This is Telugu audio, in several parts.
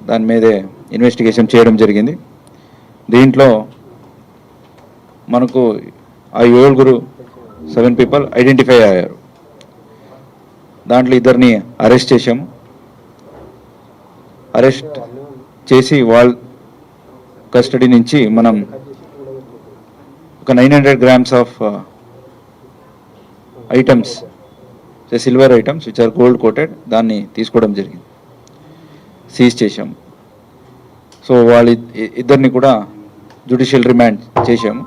దాని మీదే ఇన్వెస్టిగేషన్ చేయడం జరిగింది. దీంట్లో మనకు ఆ 7 పీపుల్ ఐడెంటిఫై అయ్యారు. దాంట్లో 2 అరెస్ట్ చేశాము. అరెస్ట్ చేసి వాళ్ళ కస్టడీ నుంచి మనం ఒక 900 grams of items, silver items which are gold coated, దాన్ని తీసుకోవడం జరిగింది, సీజ్ చేశాము. సో వాళ్ళ ఇద్దరిని కూడా జ్యుడిషియల్ రిమాండ్ చేశాము.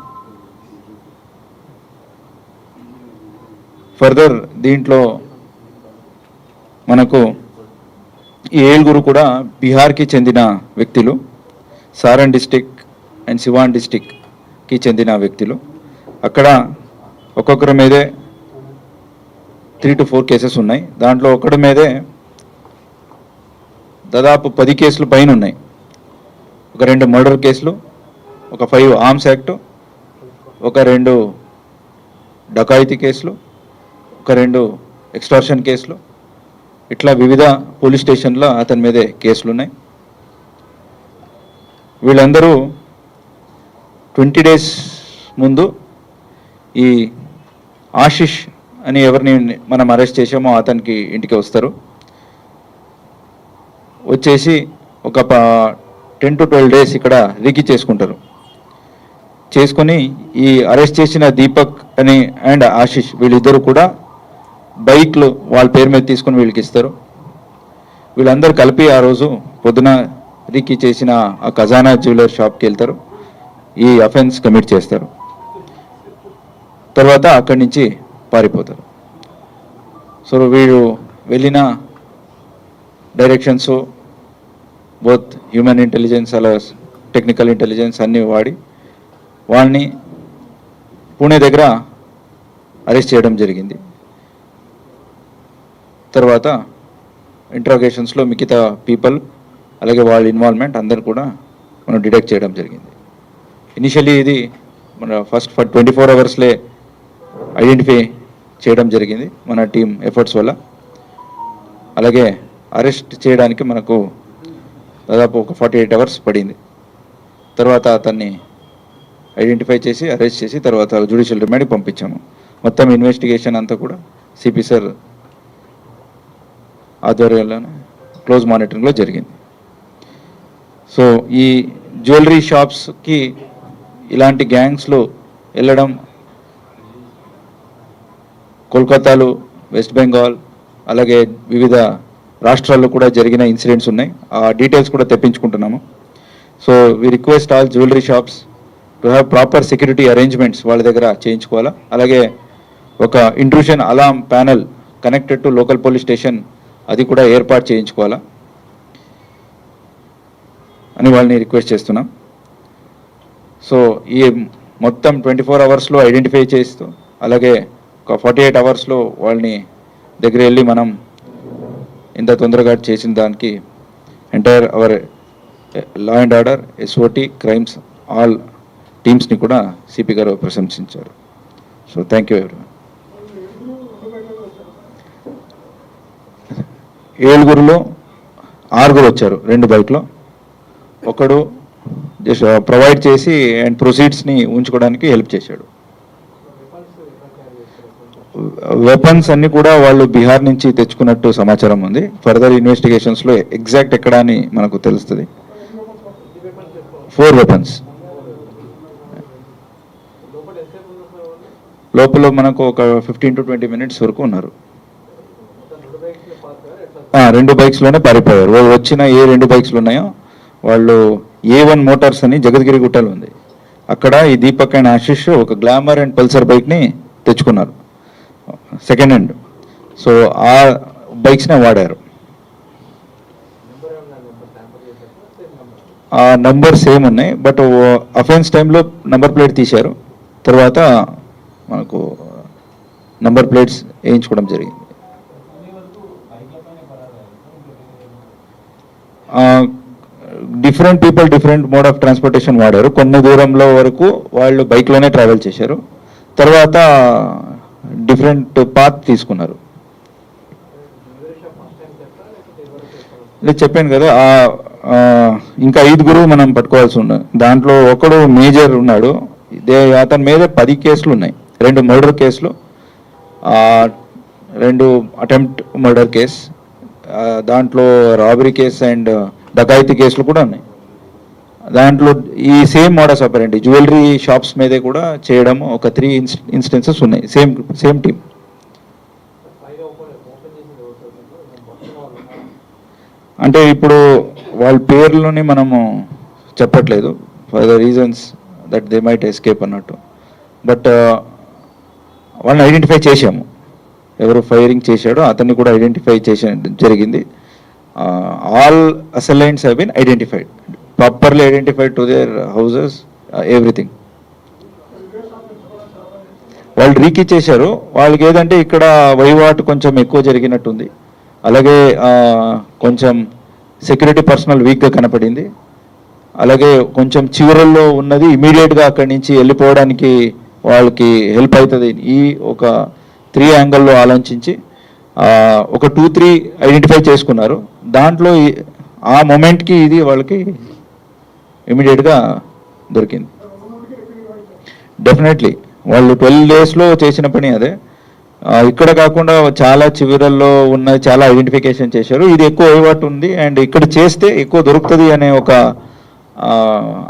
ఫర్దర్ దీంట్లో మనకు ఈ 7 కూడా బీహార్కి చెందిన వ్యక్తులు, సారన్ డిస్టిక్ అండ్ సివాన్ డిస్టిక్కి చెందిన వ్యక్తులు. అక్కడ ఒక్కొక్కరి మీదే 3 to 4 కేసెస్ ఉన్నాయి. దాంట్లో ఒకటి మీదే దాదాపు 10 కేసులు పైన ఉన్నాయి. ఒక 2 మర్డర్ కేసులు, ఒక 5 ఆర్మ్స్ యాక్ట్, ఒక 2 డకాయితీ కేసులు, ఒక 2 ఎక్స్టార్షన్ కేసులు, ఇట్లా వివిధ పోలీస్ స్టేషన్లో అతని మీదే కేసులు ఉన్నాయి. వీళ్ళందరూ 20 days ముందు ఈ ఆశిష్ అని ఎవరిని మనం అరెస్ట్ చేసామో అతనికి ఇంటికి వస్తారు. వచ్చేసి ఒక 10 to 12 days ఇక్కడ రికీ చేసుకుంటారు. చేసుకొని ఈ అరెస్ట్ చేసిన దీపక్ అని అండ్ ఆశిష్ వీళ్ళిద్దరూ కూడా బైక్లు వాళ్ళ పేరు మీద తీసుకొని వీళ్ళకి ఇస్తారు. వీళ్ళందరూ కలిపి ఆ రోజు పొద్దున రికీ చేసిన ఆ ఖజానా జ్యువెలర్ షాప్కి వెళ్తారు, ఈ అఫెన్స్ కమిట్ చేస్తారు. తర్వాత అక్కడి నుంచి పారిపోతారు. సో వీళ్ళు వెళ్ళిన డైరెక్షన్స్ బోత్ హ్యూమన్ ఇంటెలిజెన్స్ అలా టెక్నికల్ ఇంటెలిజెన్స్ అన్నీ వాడి వాళ్ళని పూణే దగ్గర అరెస్ట్ చేయడం జరిగింది. తర్వాత ఇంట్రాగేషన్స్లో మిగతా పీపుల్ అలాగే వాళ్ళ ఇన్వాల్వ్మెంట్ అందరు కూడా మనం డిటెక్ట్ చేయడం జరిగింది. ఇనిషియలీ ఇది మన ఫస్ట్ 24 hours ఐడెంటిఫై చేయడం జరిగింది మన టీం ఎఫర్ట్స్ వల్ల. అలాగే అరెస్ట్ చేయడానికి మనకు దాదాపు ఒక 48 hours పడింది. తర్వాత అతన్ని ఐడెంటిఫై చేసి అరెస్ట్ చేసి తర్వాత జ్యుడిషియల్ రిమాండ్కి పంపించాము. మొత్తం ఇన్వెస్టిగేషన్ అంతా కూడా సిపి సార్ ఆధ్వర్యంలోనే క్లోజ్ మానిటరింగ్లో జరిగింది. సో ఈ జ్యువెలరీ షాప్స్కి ఇలాంటి గ్యాంగ్స్లో వెళ్ళడం కోల్కతాలో, వెస్ట్ బెంగాల్ అలాగే వివిధ రాష్ట్రాల్లో కూడా జరిగిన ఇన్సిడెంట్స్ ఉన్నాయి. ఆ డీటెయిల్స్ కూడా తెప్పించుకుంటున్నాము. So we request all jewellery shops to have proper security arrangements వాళ్ళ దగ్గర చేయించుకోవాలా. అలాగే ఒక intrusion alarm panel connected to local police station అది కూడా ఏర్పాటు చేయించుకోవాలా అని వాళ్ళని రిక్వెస్ట్ చేస్తున్నాం. సో ఈ మొత్తం 24 hours ఐడెంటిఫై చేస్తూ అలాగే ఒక 48 hours వాళ్ళని దగ్గర వెళ్ళి మనం ఇంత తొందరగా చేసిన దానికి entire our law and order, SOT, crimes all టీమ్స్ని కూడా సిపి గారు ప్రశంసించారు. So thank you everyone. 7 6 వచ్చారు 2 బైక్లో. ఒకడు జస్ట్ ప్రొవైడ్ చేసి అండ్ ప్రొసీడ్స్ని ఉంచుకోవడానికి హెల్ప్ చేశాడు. వెపన్స్ అన్ని కూడా వాళ్ళు బీహార్ నుంచి తెచ్చుకున్నట్టు సమాచారం ఉంది. ఫర్దర్ ఇన్వెస్టిగేషన్స్లో ఎగ్జాక్ట్ ఎక్కడ అని మనకు తెలుస్తుంది. 4 weapons. లోపల మనకు ఒక 15 to 20 minutes వరకు ఉన్నారు. 2 బైక్స్లోనే పారిపోయారు. వచ్చిన ఏ 2 బైక్స్లు ఉన్నాయో వాళ్ళు A1 మోటార్స్ అని జగద్గిరి గుట్టలు ఉంది, అక్కడ ఈ దీపక్ అండ్ ఆశిష్ ఒక గ్లామర్ అండ్ పల్సర్ బైక్ని తెచ్చుకున్నారు సెకండ్ హ్యాండ్. సో ఆ బైక్స్నే వాడారు. ఆ నంబర్ సేమ్ ఉన్నాయి, బట్ అఫెన్స్ టైంలో నంబర్ ప్లేట్ తీశారు. తర్వాత మనకు నంబర్ ప్లేట్స్ వేయించుకోవడం జరిగింది. Different people different mode of transportation వాడారు. కొన్ని దూరంలో వరకు వాళ్ళు బైక్లోనే ట్రావెల్ చేశారు. తర్వాత డిఫరెంట్ పాత్ తీసుకున్నారు. నేను చెప్పాను కదా, ఆ ఇంకా 5 మనం పట్టుకోవాల్సి ఉన్నది. దాంట్లో ఒకడు మేజర్ ఉన్నాడు. అతని మీద 10 కేసులు ఉన్నాయి. 2 మర్డర్ కేసులు, 2 అటెంప్ట్ మర్డర్ కేసు, దాంట్లో రాబరీ కేసు అండ్ డకాయితీ కేసులు కూడా ఉన్నాయి. దాంట్లో ఈ same modus operandi jewellery shops మీదే కూడా చేయడం ఒక 3 ఇన్స్టెన్సెస్ ఉన్నాయి. Same team. అంటే ఇప్పుడు వాళ్ళ పేర్లని మనము చెప్పట్లేదు for the reasons that they might escape అన్నట్టు. బట్ వాళ్ళని ఐడెంటిఫై చేశాము. ఎవరు ఫైరింగ్ చేశాడో అతన్ని కూడా ఐడెంటిఫై జరిగింది. All assailants have been identified, properly identified to their houses, everything. వాళ్ళు రీకీ చేశారు. వాళ్ళకి ఏదంటే ఇక్కడ వైవాటు కొంచెం ఎక్కువ జరిగినట్టుంది. అలాగే కొంచెం సెక్యూరిటీ పర్సనల్ వీక్గా కనపడింది. అలాగే కొంచెం చివరల్లో ఉన్నది ఇమీడియట్గా అక్కడి నుంచి వెళ్ళిపోవడానికి వాళ్ళకి హెల్ప్ అవుతుంది. ఈ ఒక 3 యాంగిల్లో ఆలోచించి ఒక 2-3 ఐడెంటిఫై చేసుకున్నారు. దాంట్లో ఆ మూమెంట్కి ఇది వాళ్ళకి ఇమీడియట్గా దొరికింది. డెఫినెట్లీ వాళ్ళు 12 daysలో చేసిన పని అదే. ఇక్కడ కాకుండా చాలా చివరల్లో ఉన్న చాలా ఐడెంటిఫికేషన్ చేశారు. ఇది ఎక్కువ అలవాటు ఉంది అండ్ ఇక్కడ చేస్తే ఎక్కువ దొరుకుతుంది అనే ఒక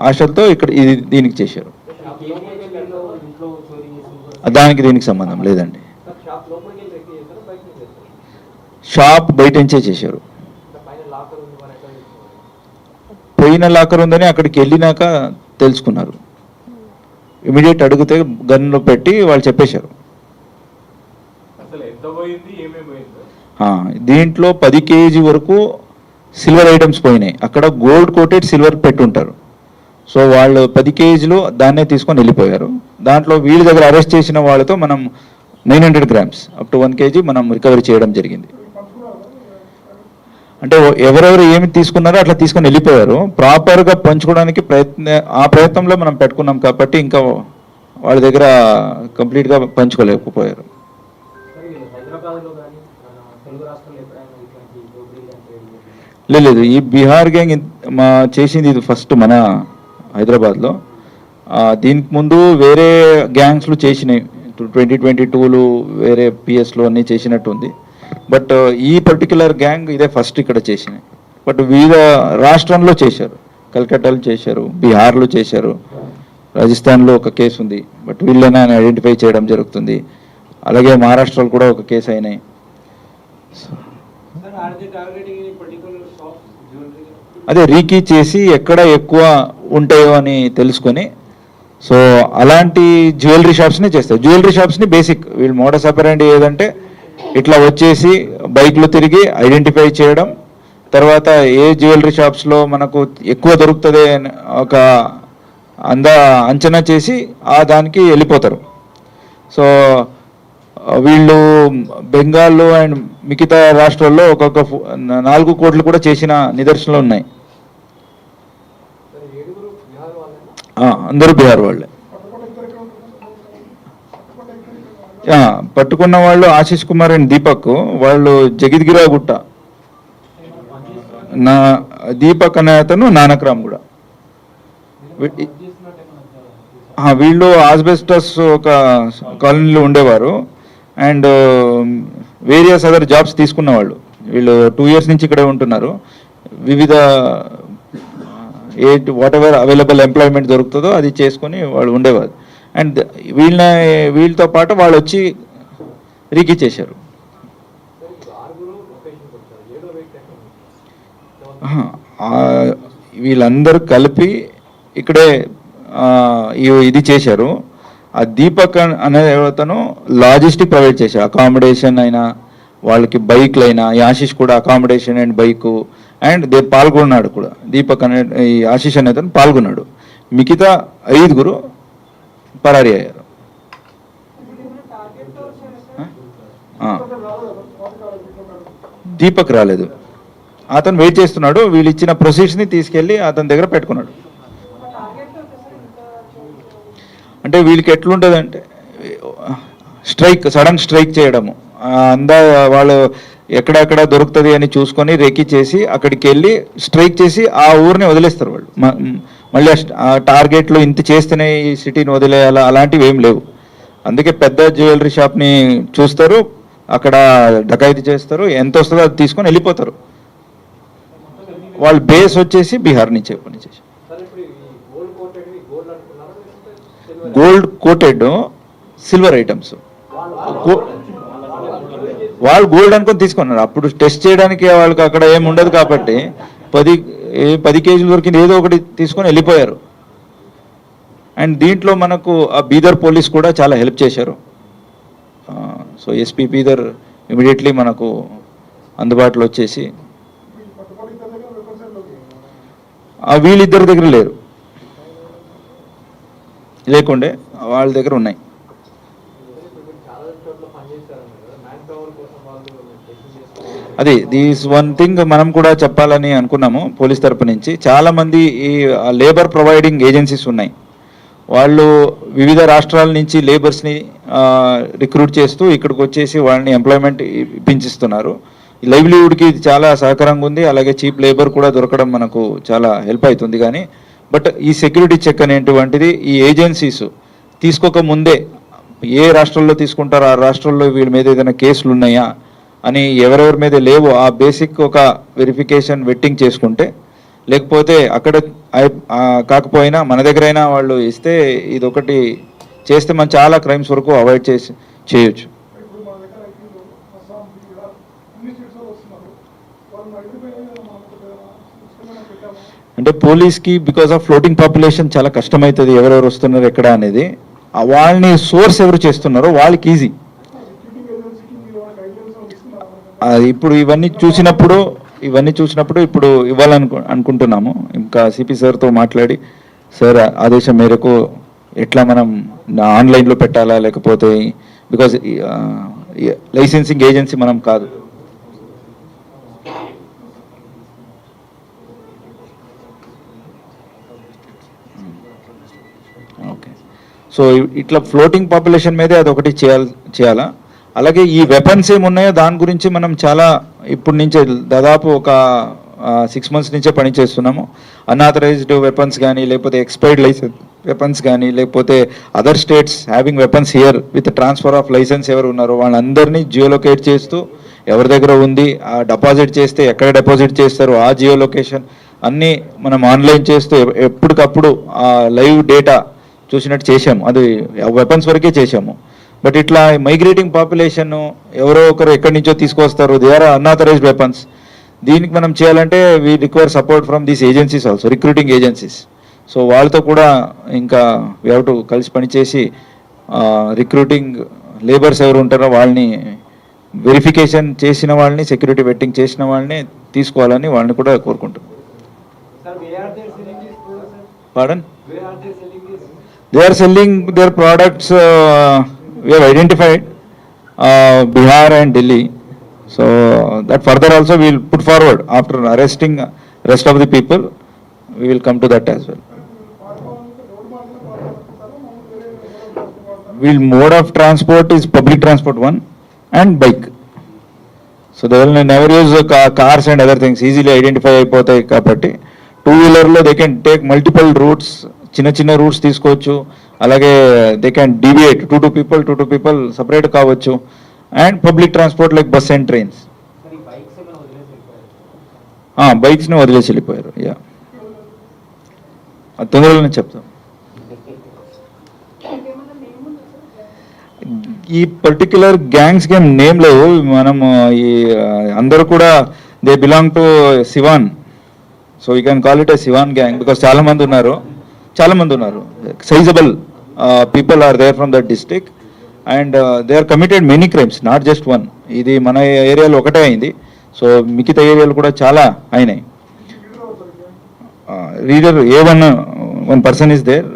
ఆశలతో ఇక్కడ దీనికి చేశారు. దీనికి సంబంధం లేదండి. షాప్ బయట నుంచే చేశారు. పోయిన లాకర్ ఉందని అక్కడికి వెళ్ళినాక తెలుసుకున్నారు. ఇమీడియట్ అడిగితే గన్ను పెట్టి వాళ్ళు చెప్పేశారు. దీంట్లో 10 kg వరకు సిల్వర్ ఐటమ్స్ పోయినాయి. అక్కడ గోల్డ్ కోటెడ్ సిల్వర్ పెట్టుంటారు. సో వాళ్ళు 10 kgలు దాన్నే తీసుకొని వెళ్ళిపోయారు. దాంట్లో వీళ్ళ దగ్గర అరెస్ట్ చేసిన వాళ్ళతో మనం 900 grams అప్ టు 1 kg మనం రికవరీ చేయడం జరిగింది. అంటే ఎవరెవరు ఏమి తీసుకున్నారో అట్లా తీసుకొని వెళ్ళిపోయారు. ప్రాపర్గా పంచుకోవడానికి ప్రయత్నంలో మనం పెట్టుకున్నాం కాబట్టి ఇంకా వాళ్ళ దగ్గర కంప్లీట్గా పంచుకోలేకపోయారు. లేదు, ఈ బీహార్ గ్యాంగ్ చేసింది ఇది ఫస్ట్ మన హైదరాబాద్లో. దీనికి ముందు వేరే గ్యాంగ్స్లు చేసినాయి. 2022లో వేరే పిఎస్లో అన్నీ చేసినట్టు ఉంది. బట్ ఈ పర్టికులర్ గ్యాంగ్ ఇదే ఫస్ట్ ఇక్కడ చేసినాయి. బట్ వివిధ రాష్ట్రంలో చేశారు. కల్కట్టాలో చేశారు, బీహార్లో చేశారు, రాజస్థాన్లో ఒక కేసు ఉంది. బట్ వీళ్ళని ఐడెంటిఫై చేయడం జరుగుతుంది. అలాగే మహారాష్ట్రలో కూడా ఒక కేసు అయినాయి. అదే రీకీ చేసి ఎక్కడ ఎక్కువ ఉంటాయో అని తెలుసుకొని సో అలాంటి జ్యువెలరీ షాప్స్ని చేస్తారు. జ్యువెలరీ షాప్స్ని బేసిక్ వీళ్ళు మోడస్ ఆపరెండి ఏదంటే ఇట్లా వచ్చేసి బైక్లో తిరిగి ఐడెంటిఫై చేయడం, తర్వాత ఏ జ్యువెలరీ షాప్స్లో మనకు ఎక్కువ దొరుకుతుంది ఒక అంచనా చేసి దానికి వెళ్ళిపోతారు. సో వీళ్ళు బెంగాల్లో అండ్ మిగతా రాష్ట్రాల్లో ఒక్కొక్క 4 కోట్లు కూడా చేసిన నిదర్శనలు ఉన్నాయి. అందరూ బీహార్ వాళ్ళే. పట్టుకున్న వాళ్ళు ఆశీష్ కుమార్ అండ్ దీపక్, వాళ్ళు జగిద్గిరా గుట్ట. దీపక్ అనే అతను నానక్రామ్ కూడా. వీళ్ళు ఆస్బెస్టస్ ఒక కాలనీలో ఉండేవారు అండ్ వేరియస్ అదర్ జాబ్స్ తీసుకున్న వాళ్ళు. వీళ్ళు 2 years నుంచి ఇక్కడే ఉంటున్నారు. వివిధ వాట్ ఎవర్ అవైలబుల్ ఎంప్లాయ్మెంట్ దొరుకుతుందో అది చేసుకొని వాళ్ళు ఉండేవారు. అండ్ వీళ్ళతో పాటు వాళ్ళు వచ్చి రీకీ చేశారు. వీళ్ళందరూ కలిపి ఇక్కడే ఇది చేశారు. ఆ దీపక్ అనే అతను లాజిస్టిక్ ప్రొవైడ్ చేశారు. అకామిడేషన్ అయినా వాళ్ళకి బైక్లు అయినా, ఈ ఆశీష్ కూడా అకామిడేషన్ అండ్ బైకు అండ్ పాల్గొన్నాడు కూడా. దీపక్ అనే ఈ ఆశీష్ అనే అతను పాల్గొన్నాడు. మిగతా 5 పరారీ అయ్యారు. దీపక్ రాలేదు, అతను వెయిట్ చేస్తున్నాడు. వీళ్ళు ఇచ్చిన ప్రొసీడ్స్ని తీసుకెళ్ళి అతని దగ్గర పెట్టుకున్నాడు. అంటే వీళ్ళకి ఎట్లుంటుంది అంటే సడన్ స్ట్రైక్ చేయడము. వాళ్ళు ఎక్కడెక్కడ దొరుకుతుంది అని చూసుకొని రేకి చేసి అక్కడికి వెళ్ళి స్ట్రైక్ చేసి ఆ ఊరిని వదిలేస్తారు వాళ్ళు. మళ్ళీ ఆ టార్గెట్లో ఇంత చేస్తేనే ఈ సిటీని వదిలేయాలా అలాంటివి ఏం లేవు. అందుకే పెద్ద జ్యువెలరీ షాప్ని చూస్తారు, అక్కడ డకాయితీ చేస్తారు, ఎంత వస్తుందో అది తీసుకొని వెళ్ళిపోతారు. వాళ్ళు బేస్ వచ్చేసి బీహార్ నుంచే పనిచేసి గోల్డ్ కోటెడ్ సిల్వర్ ఐటమ్స్ వాళ్ళు గోల్డ్ అనుకొని తీసుకున్నారు. అప్పుడు టెస్ట్ చేయడానికి వాళ్ళకి అక్కడ ఏమి ఉండదు కాబట్టి 10 కేజీలు దొరికింది ఏదో ఒకటి తీసుకొని వెళ్ళిపోయారు. అండ్ దీంట్లో మనకు ఆ బీదర్ పోలీస్ కూడా చాలా హెల్ప్ చేశారు. సో ఎస్పీ బీదర్ ఇమీడియట్లీ మనకు అందుబాటులో వచ్చేసి వీళ్ళిద్దరి దగ్గర లేకుండే వాళ్ళ దగ్గర ఉన్నాయి. అది దీస్ వన్ థింగ్ మనం కూడా చెప్పాలని అనుకున్నాము పోలీస్ తరపు నుంచి. చాలామంది ఈ లేబర్ ప్రొవైడింగ్ ఏజెన్సీస్ ఉన్నాయి, వాళ్ళు వివిధ రాష్ట్రాల నుంచి లేబర్స్ని రిక్రూట్ చేస్తూ ఇక్కడికి వచ్చేసి వాళ్ళని ఎంప్లాయ్మెంట్ ఇప్పించిస్తున్నారు. లైవ్లీవుడ్కి ఇది చాలా సహకారంగా ఉంది. అలాగే చీప్ లేబర్ కూడా దొరకడం మనకు చాలా హెల్ప్ అవుతుంది. కానీ బట్ ఈ సెక్యూరిటీ చెక్ అనేటువంటిది ఈ ఏజెన్సీస్ తీసుకోకముందే ఏ రాష్ట్రంలో తీసుకుంటారో ఆ రాష్ట్రంలో వీళ్ళ మీద ఏదైనా కేసులు ఉన్నాయా అని ఎవరెవరి మీద లేవో ఆ బేసిక్ ఒక వెరిఫికేషన్ వెట్టింగ్ చేసుకుంటే, లేకపోతే అక్కడ కాకపోయినా మన దగ్గరైనా వాళ్ళు ఇస్తే ఇది ఒకటి చేస్తే మనం చాలా క్రైమ్స్ వరకు అవాయిడ్ చేయొచ్చు. అంటే పోలీస్కి బికాస్ ఆఫ్ ఫ్లోటింగ్ పాపులేషన్ చాలా కష్టమవుతుంది ఎవరెవరు వస్తున్నారు ఎక్కడ అనేది. వాళ్ళని సోర్స్ ఎవరు చేస్తున్నారో వాళ్ళకి ఈజీ. ఇప్పుడు ఇవన్నీ చూసినప్పుడు ఇప్పుడు అనుకుంటున్నాము. ఇంకా సిపి సార్తో మాట్లాడి సార్ ఆదేశం మేరకు ఎట్లా మనం ఆన్లైన్లో పెట్టాలా, లేకపోతే బికాజ్ లైసెన్సింగ్ ఏజెన్సీ మనం కాదు. ఓకే, సో ఇట్లా ఫ్లోటింగ్ పాపులేషన్ మీదే అదొకటి చేయాలా. అలాగే ఈ వెపన్స్ ఏమున్నాయో దాని గురించి మనం చాలా ఇప్పటి నుంచే దాదాపు ఒక 6 months నుంచే పనిచేస్తున్నాము. అన్ఆథరైజ్డ్ వెపన్స్ కానీ, లేకపోతే ఎక్స్పైర్డ్ లైసెన్స్ వెపన్స్ కానీ, లేకపోతే other states having weapons here with transfer of licence ఎవరు ఉన్నారో వాళ్ళందరినీ జియోలొకేట్ చేస్తూ ఎవరి దగ్గర ఉంది, ఆ డిపాజిట్ చేస్తే ఎక్కడ డిపాజిట్ చేస్తారు ఆ జియో లొకేషన్ అన్నీ మనం ఆన్లైన్ చేస్తూ ఎప్పటికప్పుడు ఆ లైవ్ డేటా చూసినట్టు చేశాము. అది వెపన్స్ వరకే చేశాము. బట్ ఇట్లా మైగ్రేటింగ్ పాపులేషన్ ఎవరో ఒకరు ఎక్కడి నుంచో తీసుకొస్తారు, దే ఆర్ అన్ఆథరైజ్డ్ వెపన్స్. దీనికి మనం చేయాలంటే we require support from these agencies also, recruiting agencies. So వాళ్ళతో కూడా ఇంకా వీ హ్యావ్ టు కలిసి పనిచేసి రిక్రూటింగ్ లేబర్స్ ఎవరు ఉంటారో వాళ్ళని వెరిఫికేషన్ చేసిన వాళ్ళని, సెక్యూరిటీ వెట్టింగ్ చేసిన వాళ్ళని తీసుకోవాలని వాళ్ళని కూడా కోరుకుంటున్నాం. Pardon? They are selling their products, we have identified Bihar and Delhi. So that further also we will put forward after arresting rest of the people. We will come to that as well. Mode of transport is public transport one and bike. So they will never use cars and other things, easily identify అయిపోతాయి కాబట్టి 2-wheeler they can take multiple routes, చిన్న రూట్స్ తీసుకోవచ్చు. అలాగే they can deviate 2 people separate కావచ్చు. And public transport like bus and trains. బైక్స్ని వదిలేసి వెళ్ళిపోయారు. యా, అది తొందరగానే చెప్తాం. ఈ పర్టిక్యులర్ గ్యాంగ్స్కి ఏం నేమ్ లేవు. మనం ఈ అందరూ కూడా they belong to Siwan. So you can call it a Siwan gang because చాలా మంది ఉన్నారు. Sizable people are there from that district and they are committed many crimes, not just one. ఇది మన ఏరియాలో ఒకటే అయింది. సో మిగతా ఏరియాలో కూడా చాలా అయినాయి. Reader A1 person is there.